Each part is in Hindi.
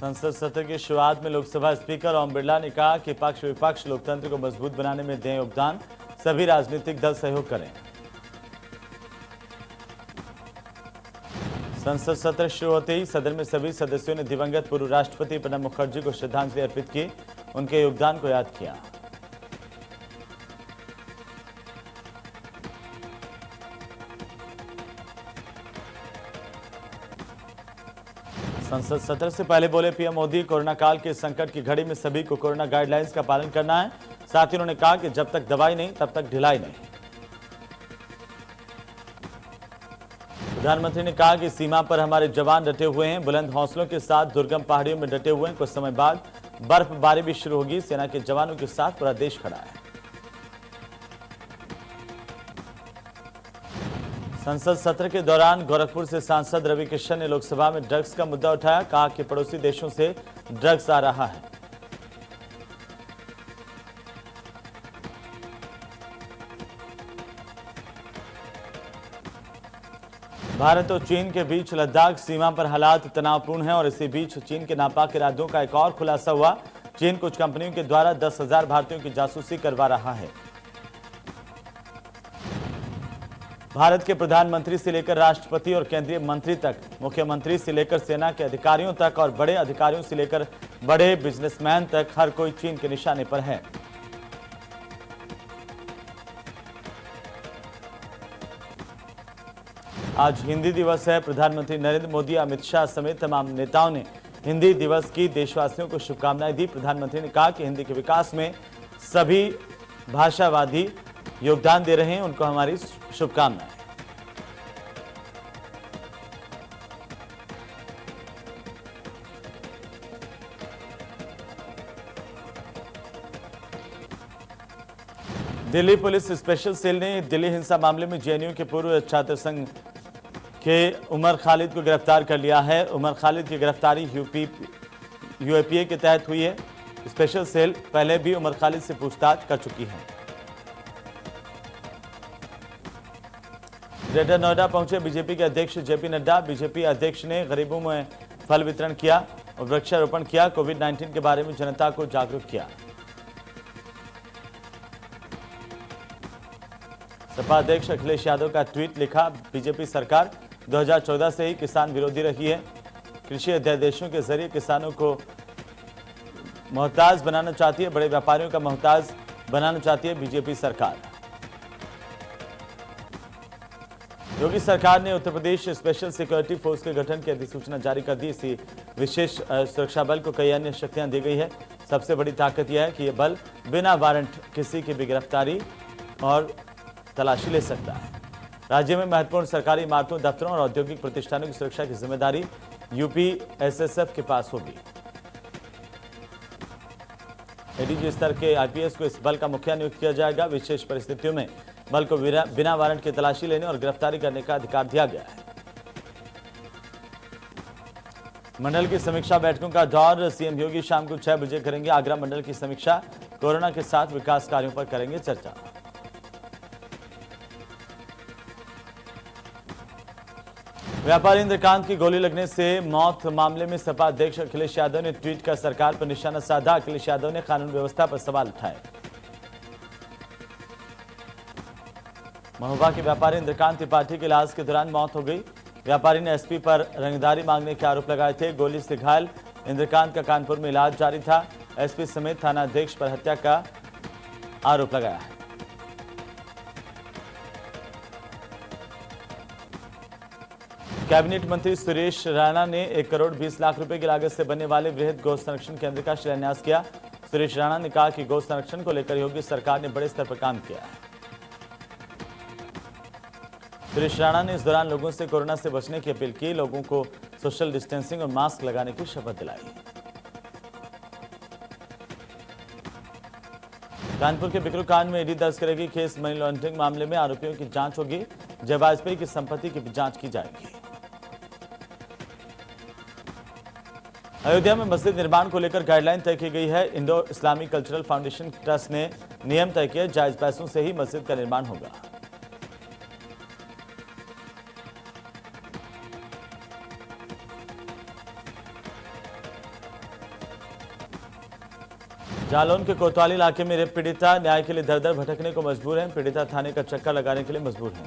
संसद सत्र की शुरुआत में लोकसभा स्पीकर ओम बिरला ने कहा कि पक्ष विपक्ष लोकतंत्र को मजबूत बनाने में दें योगदान, सभी राजनीतिक दल सहयोग करें। संसद सत्र शुरू होते ही सदन में सभी सदस्यों ने दिवंगत पूर्व राष्ट्रपति प्रणब मुखर्जी को श्रद्धांजलि अर्पित की, उनके योगदान को याद किया। संसद सत्र से पहले बोले पीएम मोदी, कोरोना काल के संकट की घड़ी में सभी को कोरोना गाइडलाइंस का पालन करना है। साथ ही उन्होंने कहा कि जब तक दवाई नहीं तब तक ढिलाई नहीं। प्रधानमंत्री ने कहा कि सीमा पर हमारे जवान डटे हुए हैं, बुलंद हौसलों के साथ दुर्गम पहाड़ियों में डटे हुए हैं। कुछ समय बाद बर्फबारी भी शुरू होगी। सेना के जवानों के साथ पूरा देश खड़ा है। संसद सत्र के दौरान गोरखपुर से सांसद रवि किशन ने लोकसभा में ड्रग्स का मुद्दा उठाया। कहा कि पड़ोसी देशों से ड्रग्स आ रहा है। भारत और चीन के बीच लद्दाख सीमा पर हालात तनावपूर्ण हैं और इसी बीच चीन के नापाक इरादों का एक और खुलासा हुआ। चीन कुछ कंपनियों के द्वारा 10,000 भारतीयों की जासूसी करवा रहा है। भारत के प्रधानमंत्री से लेकर राष्ट्रपति और केंद्रीय मंत्री तक, मुख्यमंत्री से लेकर सेना के अधिकारियों तक और बड़े अधिकारियों से लेकर बड़े बिजनेसमैन तक हर कोई चीन के निशाने पर है। आज हिंदी दिवस है। प्रधानमंत्री नरेंद्र मोदी, अमित शाह समेत तमाम नेताओं ने हिंदी दिवस की देशवासियों को शुभकामनाएं दी। प्रधानमंत्री ने कहा कि हिंदी के विकास में सभी भाषावादी योगदान दे रहे हैं, उनको हमारी शुभकामनाएं। दिल्ली पुलिस स्पेशल सेल ने दिल्ली हिंसा मामले में जेएनयू के पूर्व छात्र संघ के उमर खालिद को गिरफ्तार कर लिया है। उमर खालिद की गिरफ्तारी यूएपीए के तहत हुई है। स्पेशल सेल पहले भी उमर खालिद से पूछताछ कर चुकी है। ग्रेटर नोएडा पहुंचे बीजेपी के अध्यक्ष जेपी नड्डा। बीजेपी अध्यक्ष ने गरीबों में फल वितरण किया और वृक्षारोपण किया। कोविड-19 के बारे में जनता को जागरूक किया। सपा अध्यक्ष अखिलेश यादव का ट्वीट लिखा, बीजेपी सरकार 2014 से ही किसान विरोधी रही है। कृषि अध्यादेशों के जरिए किसानों को मोहताज बनाना चाहती है, बड़े व्यापारियों का मोहताज बनाना चाहती है बीजेपी सरकार। योगी सरकार ने Uttar Pradesh special security force के गठन की अधिसूचना जारी कर दी। इसी विशेष सुरक्षा बल को कई अन्य शक्तियां दी गई है। सबसे बड़ी ताकत यह है कि यह बल बिना वारंट किसी की भी गिरफ्तारी और तलाशी ले सकता है। राज्य में महत्वपूर्ण सरकारी इमारतों, दफ्तरों और औद्योगिक प्रतिष्ठानों की सुरक्षा की जिम्मेदारी यूपी एसएसएफ के पास होगी। एडीजी स्तर के आईपीएस को इस बल का मुखिया नियुक्त किया जाएगा। विशेष परिस्थितियों में बल को बिना वारंट की तलाशी लेने और गिरफ्तारी करने का अधिकार दिया गया है। मंडल की समीक्षा बैठकों का दौर सीएम योगी शाम को 6 बजे करेंगे आगरा मंडल की समीक्षा। कोरोना के साथ विकास कार्यों पर करेंगे चर्चा। व्यापारी इंद्रकांत की गोली लगने से मौत मामले में सपा अध्यक्ष अखिलेश यादव ने ट्वीट कर सरकार पर निशाना साधा। अखिलेश यादव ने कानून व्यवस्था पर सवाल उठाए। महोबा के व्यापारी इंद्रकांत त्रिपाठी के इलाज के दौरान मौत हो गई। व्यापारी ने एसपी पर रंगदारी मांगने के आरोप लगाए थे। गोली से घायल इंद्रकांत का कानपुर में इलाज जारी था। एसपी समेत थाना अध्यक्ष पर हत्या का आरोप लगाया है। कैबिनेट मंत्री सुरेश राणा ने 1 करोड़ 20 लाख रुपए की लागत से बनने वाले वृहद गौ संरक्षण केंद्र का शिलान्यास किया। सुरेश राणा ने कहा कि गौ संरक्षण को लेकर योगी सरकार ने बड़े स्तर पर काम किया है। सुरेश राणा ने इस दौरान लोगों से कोरोना से बचने की अपील की। लोगों को सोशल डिस्टेंसिंग और मास्क लगाने की शपथ दिलाई। कानपुर के बिकरू कांड में ईडी दर्ज करेगी केस। मनी लॉन्ड्रिंग मामले में आरोपियों की जांच होगी। जय वाजपेयी की संपत्ति की भी जांच की जाएगी। अयोध्या में मस्जिद निर्माण को लेकर गाइडलाइन तय की गई है। Indo Islamic cultural foundation trust ने नियम तय किए। जायज पैसों से ही मस्जिद का निर्माण होगा। जालौन के कोतवाली इलाके में रेप पीड़िता न्याय के लिए दर दर भटकने को मजबूर है। पीड़िता थाने का चक्कर लगाने के लिए मजबूर है।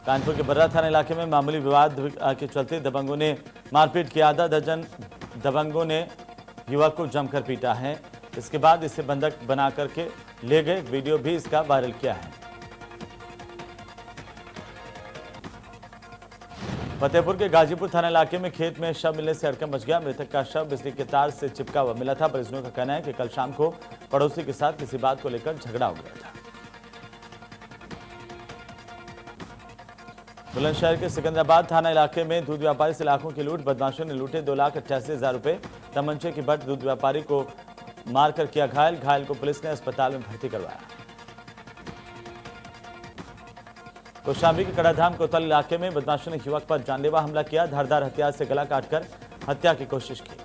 कानपुर के बर्रा थाना इलाके में मामूली विवाद के चलते दबंगों ने मारपीट की। आधा दर्जन दबंगों ने युवक को जमकर पीटा है। इसके बाद इसे बंधक बना करके ले गए। वीडियो भी इसका वायरल किया है। फतेहपुर के गाजीपुर थाना इलाके में खेत में शव मिलने से हड़कंप मच गया। मृतक का शव बिजली के तार से चिपका हुआ मिला था। परिजनों का कहना है कि कल शाम को पड़ोसी के साथ किसी बात को लेकर झगड़ा हो गया था। बुलंदशहर के सिकंदराबाद थाना इलाके में दूध व्यापारी से लाखों की लूट। बदमाशों ने लूटे 2,88,000 रुपए। तमंचे की बट दूध व्यापारी को मारकर किया घायल। घायल को पुलिस ने अस्पताल में भर्ती करवाया। कौशाम्बी के कड़ाधाम कोतवाली इलाके में बदमाशों ने युवक पर जानलेवा हमला किया। धारदार हथियार से गला काटकर हत्या की कोशिश की।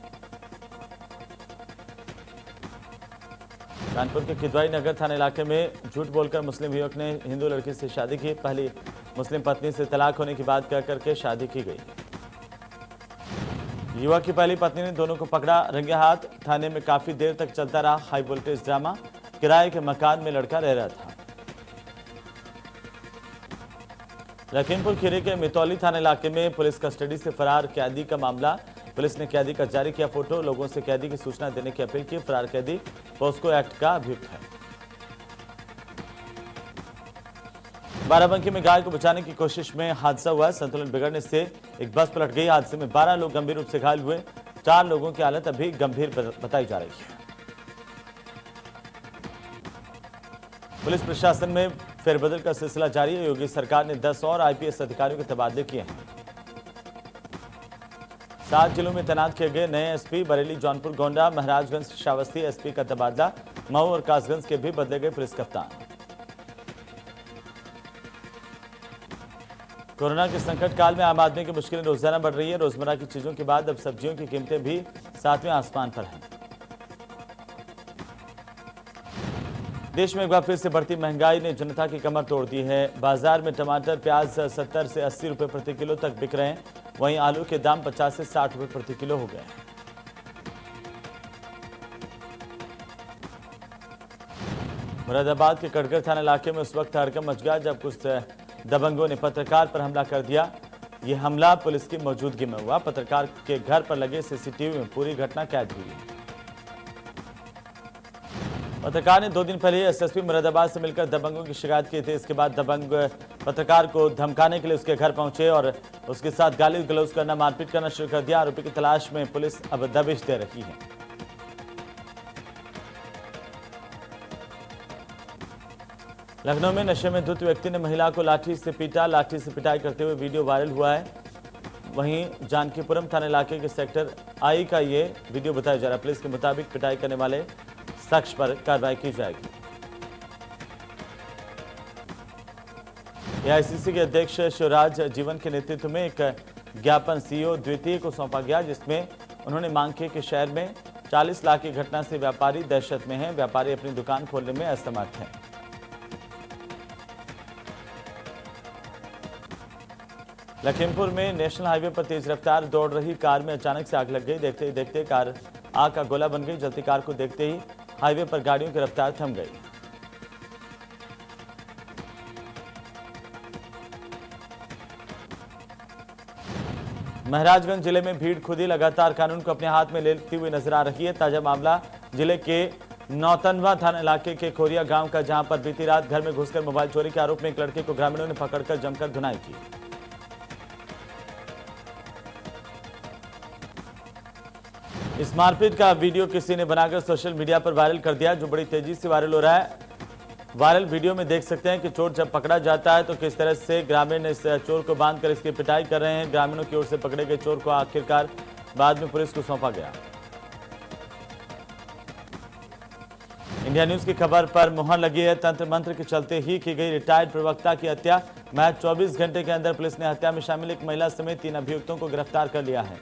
कानपुर के किदवाई नगर थाना इलाके में झूठ बोलकर मुस्लिम युवक ने हिंदू लड़की से शादी की। पहली मुस्लिम पत्नी से तलाक होने की बात कह करके शादी की गई। युवक की पहली पत्नी ने दोनों को पकड़ा रंगे हाथ। थाने में काफी देर तक चलता रहा हाई वोल्टेज ड्रामा। किराए के मकान में लड़का रह रहा था। लखीमपुर खीरी के मितौली थाना इलाके में पुलिस कस्टडी से फरार कैदी का मामला। पुलिस ने कैदी का जारी किया फोटो। लोगों से कैदी की सूचना देने की अपील की। फरार कैदी पोस्को एक्ट का अभियुक्त है। बाराबंकी में गाय को बचाने की कोशिश में हादसा हुआ। संतुलन बिगड़ने से एक बस पलट गई। हादसे में 12 लोग गंभीर रूप से घायल हुए। 4 लोगों की हालत अभी गंभीर बताई जा रही है। पुलिस प्रशासन में फेरबदल का सिलसिला जारी है। योगी सरकार ने 10 और आईपीएस अधिकारियों के तबादले किए हैं। 7 जिलों में तैनात किए गए नए एसपी। बरेली, जौनपुर, गोंडा, महाराजगंज, श्रावस्ती एसपी का तबादला। मऊ और कासगंज के भी बदले गए पुलिस कप्तान। कोरोना के संकट काल में आम आदमी की मुश्किलें रोजाना बढ़ रही है। रोजमर्रा की चीजों के बाद अब सब्जियों की कीमतें भी 7वें आसमान पर हैं। देश में एक बार फिर से बढ़ती महंगाई ने जनता की कमर तोड़ दी है। बाजार में टमाटर, प्याज 70 से 80 रुपए प्रति किलो तक बिक रहे हैं। वहीं आलू के दाम 50 से 60 रुपए प्रति किलो हो गए। मुरादाबाद के कटघर थाना इलाके में उस वक्त हड़कंप मच गया जब कुछ दबंगों ने पत्रकार पर हमला कर दिया। यह हमला पुलिस की मौजूदगी में हुआ। पत्रकार के घर पर लगे सीसीटीवी में पूरी घटना कैद हुई। पत्रकार ने 2 दिन पहले एसएसपी मुरादाबाद से मिलकर दबंगों की शिकायत की थी। इसके बाद दबंग पत्रकार को धमकाने के लिए उसके घर पहुंचे और उसके साथ गाली गलौज करना, मारपीट करना शुरू कर दिया। आरोपी की तलाश में पुलिस अब दबिश दे रही है। लखनऊ में नशे में धुत व्यक्ति ने महिला को लाठी से पीटा। लाठी से पिटाई करते हुए वीडियो वायरल हुआ है। वहीं जानकीपुरम थाना इलाके के सेक्टर आई का ये वीडियो बताया जा रहा है। पुलिस के मुताबिक पिटाई करने वाले शख्स पर कार्रवाई की जाएगी। एआईसीसी के अध्यक्ष शिवराज जीवन के नेतृत्व में एक ज्ञापन सीईओ द्वितीय को सौंपा गया, जिसमें उन्होंने मांग की कि शहर में 40 लाख की घटना से व्यापारी दहशत में हैं। व्यापारी अपनी दुकान खोलने में असमर्थ हैं। लखीमपुर में नेशनल हाईवे पर तेज रफ्तार दौड़ रही कार में अचानक से आग लग गई। देखते ही देखते कार आग का गोला बन गई। जलती कार को देखते ही हाईवे पर गाड़ियों की रफ्तार थम गई। महाराजगंज जिले में भीड़ खुद ही लगातार कानून को अपने हाथ में लेती हुई नजर आ रही है। ताजा मामला जिले के नौतनवा थाना इलाके के खोरिया गांव का, जहां पर बीती रात घर में घुसकर मोबाइल चोरी के आरोप में एक लड़के को ग्रामीणों ने पकड़कर जमकर धुनाई की। इस मारपीट का वीडियो किसी ने बनाकर सोशल मीडिया पर वायरल कर दिया, जो बड़ी तेजी से वायरल हो रहा है। वायरल वीडियो में देख सकते हैं कि चोर जब पकड़ा जाता है तो किस तरह से ग्रामीण इस चोर को बांधकर इसकी पिटाई कर रहे हैं। ग्रामीणों की ओर से पकड़े गए चोर को आखिरकार बाद में पुलिस को सौंपा गया। इंडिया न्यूज की खबर पर मुहर लगी है। तंत्र मंत्र के चलते ही की गई रिटायर्ड प्रवक्ता की हत्या। महज 24 घंटे के अंदर पुलिस ने हत्या में शामिल एक महिला समेत 3 अभियुक्तों को गिरफ्तार कर लिया है।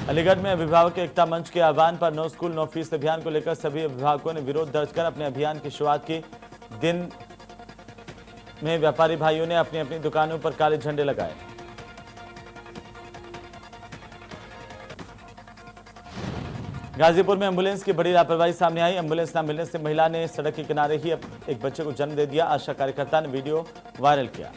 अलीगढ़ में अभिभावक एकता मंच के आह्वान पर नो स्कूल नो फीस अभियान को लेकर सभी अभिभावकों ने विरोध दर्ज कर अपने अभियान की शुरुआत की। दिन में व्यापारी भाइयों ने अपनी अपनी दुकानों पर काले झंडे लगाए। गाजीपुर में एम्बुलेंस की बड़ी लापरवाही सामने आई। एम्बुलेंस न मिलने से महिला ने सड़क के किनारे ही एक बच्चे को जन्म दे दिया। आशा कार्यकर्ता ने वीडियो वायरल किया।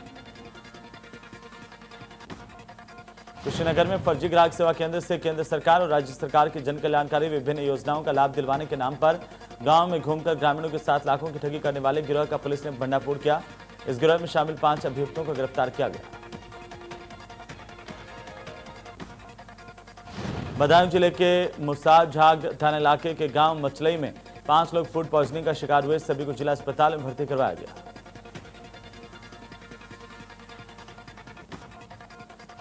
कुशीनगर में फर्जी ग्राहक सेवा केंद्र से केंद्र सरकार और राज्य सरकार की जन कल्याणकारी विभिन्न योजनाओं का लाभ दिलवाने के नाम पर गांव में घूमकर ग्रामीणों के साथ लाखों की ठगी करने वाले गिरोह का पुलिस ने भंडाफोड़ किया। इस गिरोह में शामिल 5 अभियुक्तों को गिरफ्तार किया गया। बदायूं जिले के मुसाझाग थाना इलाके के गांव मचलई में 5 लोग फूड पॉइजनिंग का शिकार हुए। सभी को जिला अस्पताल में भर्ती करवाया गया।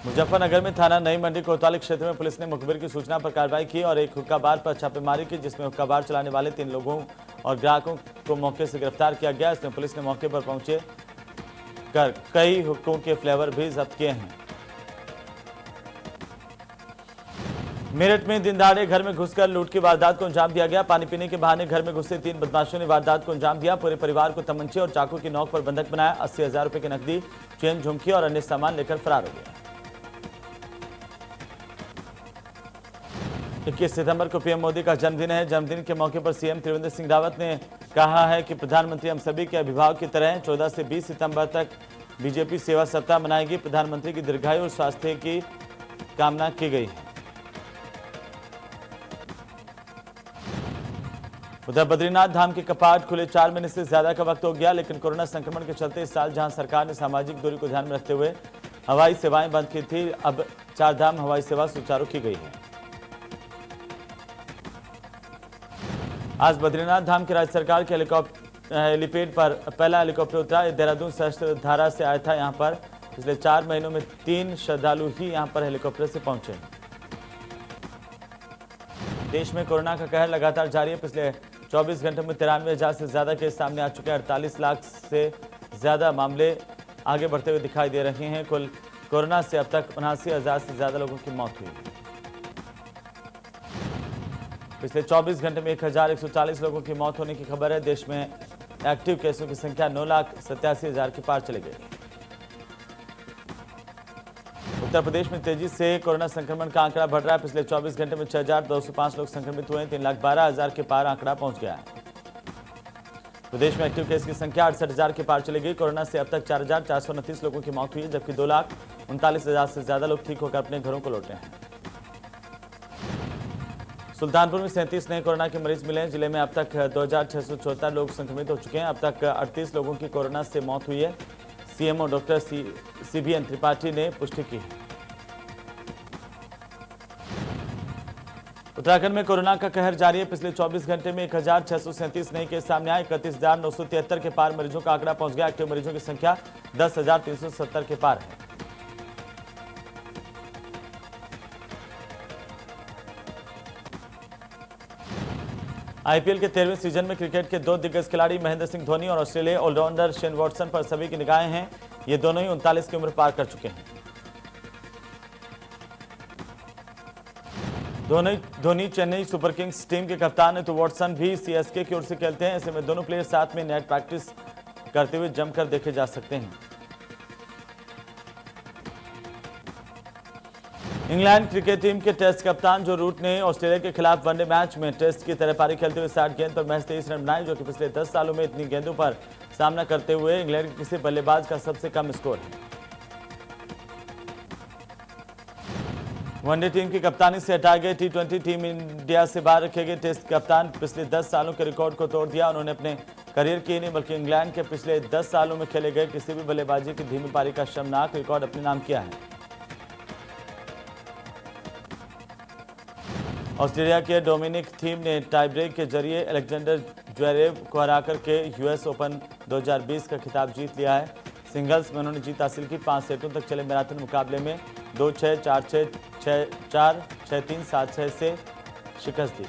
मुजफ्फरनगर में थाना नई मंडी कोतवाली क्षेत्र में पुलिस ने मुखबिर की सूचना पर कार्रवाई की और एक हुक्का बार पर छापेमारी की, जिसमें हुक्का बार चलाने वाले 3 लोगों और ग्राहकों को मौके से गिरफ्तार किया गया। इसमें पुलिस ने मौके पर पहुंचे कर कई हुक्कों के फ्लेवर भी जब्त किए हैं। मेरठ में दिन दहाड़े घर में घुसकर लूट की वारदात को अंजाम दिया गया। पानी पीने के बहाने घर में घुसे 3 बदमाशों ने वारदात को अंजाम दिया। पूरे परिवार को तमंचे और चाकू की नोक पर बंधक बनाया। 80,000 रुपए की नकदी, चेन, झुमकी और अन्य सामान लेकर फरार हो गया। 21 सितंबर को पीएम मोदी का जन्मदिन है। जन्मदिन के मौके पर सीएम त्रिवेंद्र सिंह रावत ने कहा है कि प्रधानमंत्री हम सभी के अभिभावक की तरह हैं। 14 से 20 सितंबर तक बीजेपी सेवा सप्ताह मनाएगी। प्रधानमंत्री की दीर्घायु और स्वास्थ्य की कामना की गई है। उधर बद्रीनाथ धाम के कपाट खुले 4 महीने से ज्यादा का वक्त हो गया, लेकिन कोरोना संक्रमण के चलते इस साल जहां सरकार ने सामाजिक दूरी को ध्यान में रखते हुए हवाई सेवाएं बंद की थी, अब 4 धाम हवाई सेवा सुचारू की गई है। आज बद्रीनाथ धाम की राज्य सरकार के हेलीपैड पर पहला हेलीकॉप्टर उतरा। देहरादून सहस्त्र धारा से आया था। यहां पर पिछले 4 महीनों में 3 श्रद्धालु ही यहां पर हेलीकॉप्टर से पहुंचे। देश में कोरोना का कहर लगातार जारी है। पिछले 24 घंटों में 93,000 से ज्यादा केस सामने आ चुके हैं। 48 लाख से ज्यादा मामले आगे बढ़ते हुए दिखाई दे रहे हैं। कुल कोरोना से अब तक 79,000 से ज्यादा लोगों की मौत हुई। पिछले 24 घंटे में 1,140 लोगों की मौत होने की खबर है। देश में एक्टिव केसों की संख्या 9,87,000 के पार चली गई। उत्तर प्रदेश में तेजी से कोरोना संक्रमण का आंकड़ा बढ़ रहा है। पिछले 24 घंटे में 6,205 लोग संक्रमित हुए हैं। 3,12,000 के पार आंकड़ा पहुंच गया है। प्रदेश में एक्टिव केस की संख्या 68,000 के पार चली गई। कोरोना से अब तक 4,429 लोगों की मौत हुई है, जबकि 2,39,000 से ज्यादा लोग ठीक होकर अपने घरों को लौटे हैं। सुल्तानपुर में 37 नए कोरोना के मरीज मिले हैं। जिले में अब तक 2,674 लोग संक्रमित हो चुके हैं। अब तक 38 लोगों की कोरोना से मौत हुई है। सीएमओ डॉक्टर सीबीएन त्रिपाठी ने पुष्टि की है। उत्तराखंड में कोरोना का कहर जारी है। पिछले 24 घंटे में 1,637 नए केस सामने आए। 31,973 के पार मरीजों का आंकड़ा पहुंच गया। एक्टिव मरीजों की संख्या 10,370 के पार है। आईपीएल के 13वें सीजन में क्रिकेट के 2 दिग्गज खिलाड़ी महेंद्र सिंह धोनी और ऑस्ट्रेलियाई ऑलराउंडर शेन वॉटसन पर सभी की निगाहें हैं। ये दोनों ही 39 की उम्र पार कर चुके हैं। Dhoni Chennai super Kings team के कप्तान है, तो वॉटसन भी सीएसके की ओर से खेलते हैं। ऐसे में दोनों प्लेयर साथ में नेट प्रैक्टिस करते हुए जमकर देखे जा सकते हैं। इंग्लैंड क्रिकेट टीम के टेस्ट कप्तान जो रूट ने ऑस्ट्रेलिया के खिलाफ वनडे मैच में टेस्ट की तरह पारी खेलते हुए 60 गेंद पर महज 23 रन बनाए, जो कि पिछले 10 सालों में इतनी गेंदों पर सामना करते हुए इंग्लैंड के किसी बल्लेबाज का सबसे कम स्कोर है। वनडे टीम की कप्तानी से हटाए गए T20 टीम इंडिया से बाहर रखे गए टेस्ट कप्तान पिछले 10 सालों के रिकॉर्ड को तोड़ दिया। उन्होंने अपने करियर की नहीं बल्कि इंग्लैंड के पिछले 10 सालों में खेले गए किसी भी बल्लेबाजी की धीमी पारी का शर्मनाक रिकॉर्ड अपने नाम किया है। ऑस्ट्रेलिया के डोमिनिक थीम ने टाई ब्रेक के जरिए अलेक्जेंडर ज्वेरेव को हराकर के यूएस ओपन 2020 का खिताब जीत लिया है। सिंगल्स में उन्होंने जीत हासिल की। 5 सेटों तक चले मैराथन मुकाबले में 2-6, 4-6, 6-4, 6-3, 7-6 से शिकस्त दी।